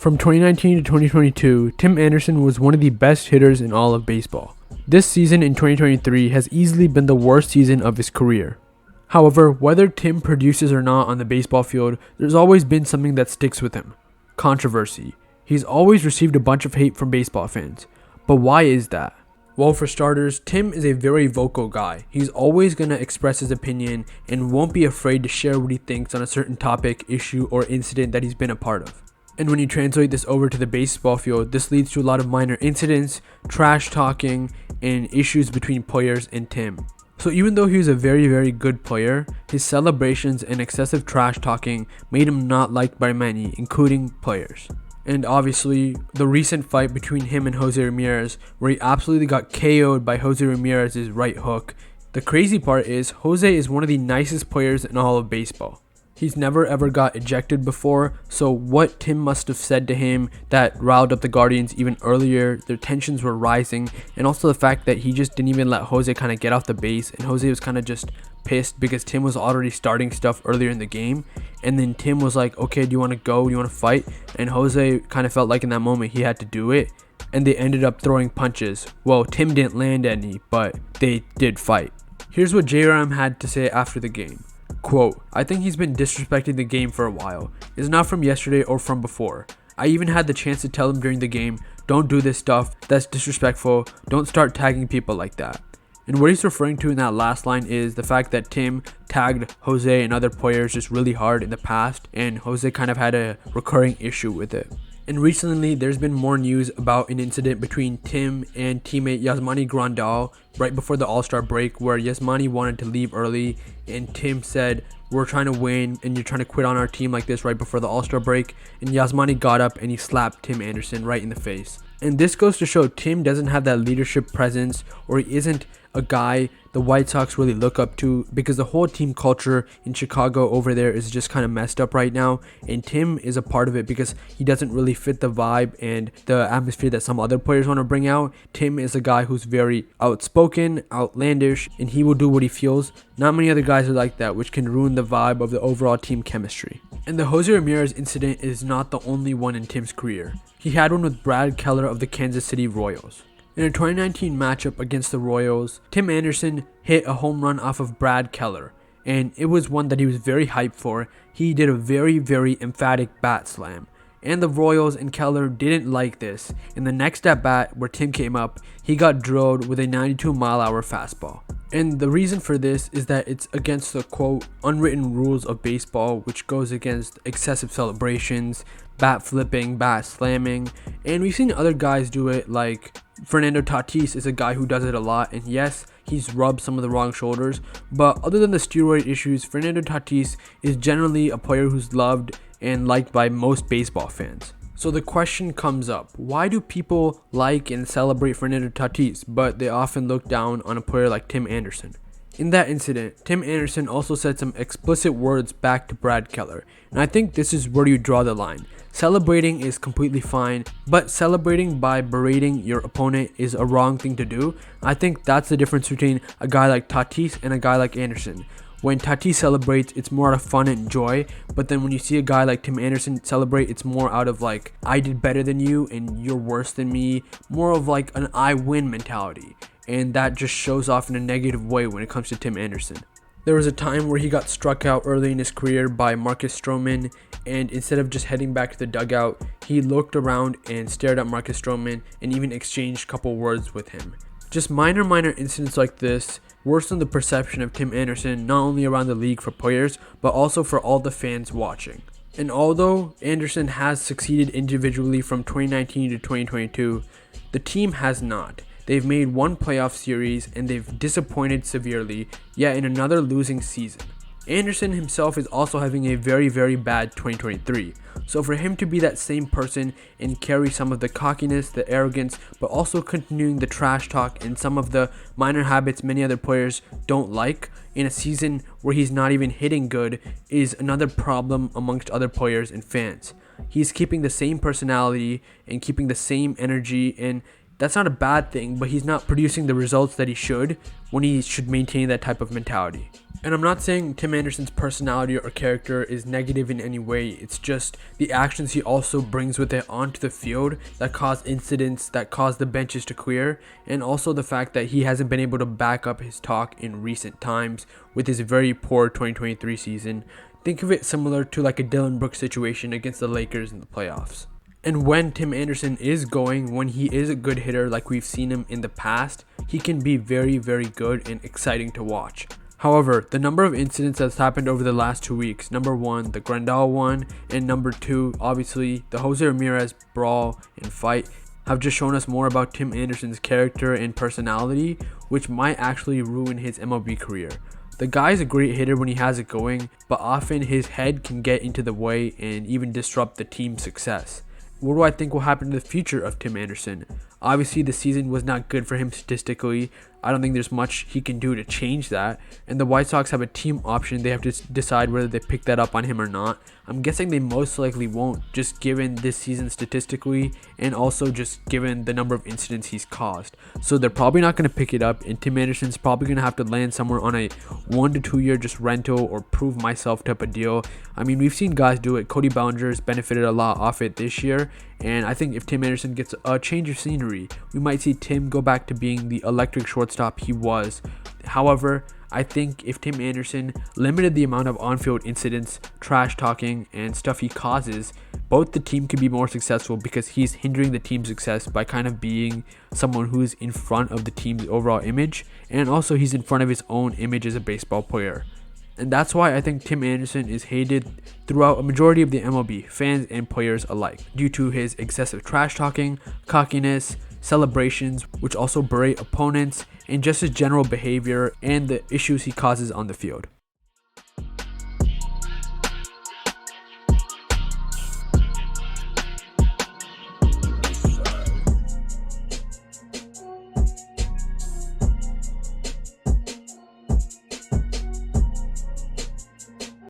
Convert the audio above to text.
From 2019 to 2022, Tim Anderson was one of the best hitters in all of baseball. This season in 2023 has easily been the worst season of his career. However, whether Tim produces or not on the baseball field, there's always been something that sticks with him: controversy. He's always received a bunch of hate from baseball fans. But why is that? Well, for starters, Tim is a very vocal guy. He's always going to express his opinion and won't be afraid to share what he thinks on a certain topic, issue, or incident that he's been a part of. And when you translate this over to the baseball field, this leads to a lot of minor incidents, trash talking, and issues between players and Tim. So even though he was a very, very good player, his celebrations and excessive trash talking made him not liked by many, including players. And obviously, the recent fight between him and Jose Ramirez, where he absolutely got KO'd by Jose Ramirez's right hook. The crazy part is, Jose is one of the nicest players in all of baseball. He's never ever got ejected before, so what Tim must have said to him that riled up the Guardians even earlier, their tensions were rising, and also the fact that he just didn't even let Jose kind of get off the base, and Jose was kind of just pissed because Tim was already starting stuff earlier in the game, and then Tim was like, okay, do you want to go, do you want to fight? And Jose kind of felt like in that moment he had to do it, and they ended up throwing punches. Well, Tim didn't land any, but they did fight. Here's what J-Ram had to say after the game. Quote, "I think he's been disrespecting the game for a while. It's not from yesterday or from before. I even had the chance to tell him during the game, don't do this stuff, that's disrespectful, don't start tagging people like that." And what he's referring to in that last line is the fact that Tim tagged Jose and other players just really hard in the past, and Jose kind of had a recurring issue with it. And recently, there's been more news about an incident between Tim and teammate Yasmani Grandal right before the All-Star break, where Yasmani wanted to leave early and Tim said, "We're trying to win and you're trying to quit on our team like this right before the All-Star break." And Yasmani got up and he slapped Tim Anderson right in the face. And this goes to show Tim doesn't have that leadership presence, or he isn't a guy the White Sox really look up to, because the whole team culture in Chicago over there is just kind of messed up right now, and Tim is a part of it because he doesn't really fit the vibe and the atmosphere that some other players want to bring out. Tim is a guy who's very outspoken, outlandish, and he will do what he feels. Not many other guys are like that, which can ruin the vibe of the overall team chemistry. And the Jose Ramirez incident is not the only one in Tim's career. He had one with Brad Keller of the Kansas City Royals. In a 2019 matchup against the Royals, Tim Anderson hit a home run off of Brad Keller, and it was one that he was very hyped for. He did a very, very emphatic bat slam, and the Royals and Keller didn't like this. In the next at bat where Tim came up, he got drilled with a 92-mile-an-hour fastball. And the reason for this is that it's against the, quote, unwritten rules of baseball, which goes against excessive celebrations, bat flipping, bat slamming, and we've seen other guys do it, like Fernando Tatis is a guy who does it a lot, and yes, he's rubbed some of the wrong shoulders, but other than the steroid issues, Fernando Tatis is generally a player who's loved and liked by most baseball fans. So the question comes up, why do people like and celebrate Fernando Tatis, but they often look down on a player like Tim Anderson? In that incident, Tim Anderson also said some explicit words back to Brad Keller, and I think this is where you draw the line. Celebrating is completely fine, but celebrating by berating your opponent is a wrong thing to do. I think that's the difference between a guy like Tatis and a guy like Anderson. When Tatis celebrates, it's more out of fun and joy, but then when you see a guy like Tim Anderson celebrate, it's more out of like, I did better than you and you're worse than me, more of like an I win mentality, and that just shows off in a negative way when it comes to Tim Anderson. There was a time where he got struck out early in his career by Marcus Stroman, and instead of just heading back to the dugout, he looked around and stared at Marcus Stroman and even exchanged a couple words with him. Just minor incidents like this worsen the perception of Tim Anderson, not only around the league for players, but also for all the fans watching. And although Anderson has succeeded individually from 2019 to 2022, the team has not. They've made one playoff series and they've disappointed severely, yet in another losing season. Anderson himself is also having a very, very bad 2023. So for him to be that same person and carry some of the cockiness, the arrogance, but also continuing the trash talk and some of the minor habits many other players don't like in a season where he's not even hitting good is another problem amongst other players and fans. He's keeping the same personality and keeping the same energy, and that's not a bad thing, but he's not producing the results that he should when he should maintain that type of mentality. And I'm not saying Tim Anderson's personality or character is negative in any way. It's just the actions he also brings with it onto the field that cause incidents, that cause the benches to clear, and also the fact that he hasn't been able to back up his talk in recent times with his very poor 2023 season. Think of it similar to like a Dylan Brooks situation against the Lakers in the playoffs. And when Tim Anderson is going, when he is a good hitter like we've seen him in the past, he can be very, very good and exciting to watch. However, the number of incidents that's happened over the last 2 weeks, number one, the Grandal one, and number two, obviously, the Jose Ramirez brawl and fight, have just shown us more about Tim Anderson's character and personality, which might actually ruin his MLB career. The guy's a great hitter when he has it going, but often his head can get into the way and even disrupt the team's success. What do I think will happen in the future of Tim Anderson? Obviously, the season was not good for him statistically. I don't think there's much he can do to change that. And the White Sox have a team option. They have to decide whether they pick that up on him or not. I'm guessing they most likely won't, just given this season statistically and also just given the number of incidents he's caused. So they're probably not going to pick it up, and Tim Anderson's probably going to have to land somewhere on a 1 to 2 year just rental or prove myself type of deal. I mean, we've seen guys do it. Cody Bellinger's benefited a lot off it this year, and I think if Tim Anderson gets a change of scenery, we might see Tim go back to being the electric shortstop he was. However, I think if Tim Anderson limited the amount of on-field incidents, trash talking, and stuff he causes, both the team could be more successful because he's hindering the team's success by kind of being someone who's in front of the team's overall image, and also he's in front of his own image as a baseball player. And that's why I think Tim Anderson is hated throughout a majority of the MLB, fans and players alike, due to his excessive trash talking, cockiness, celebrations, which also berate opponents, and just his general behavior and the issues he causes on the field.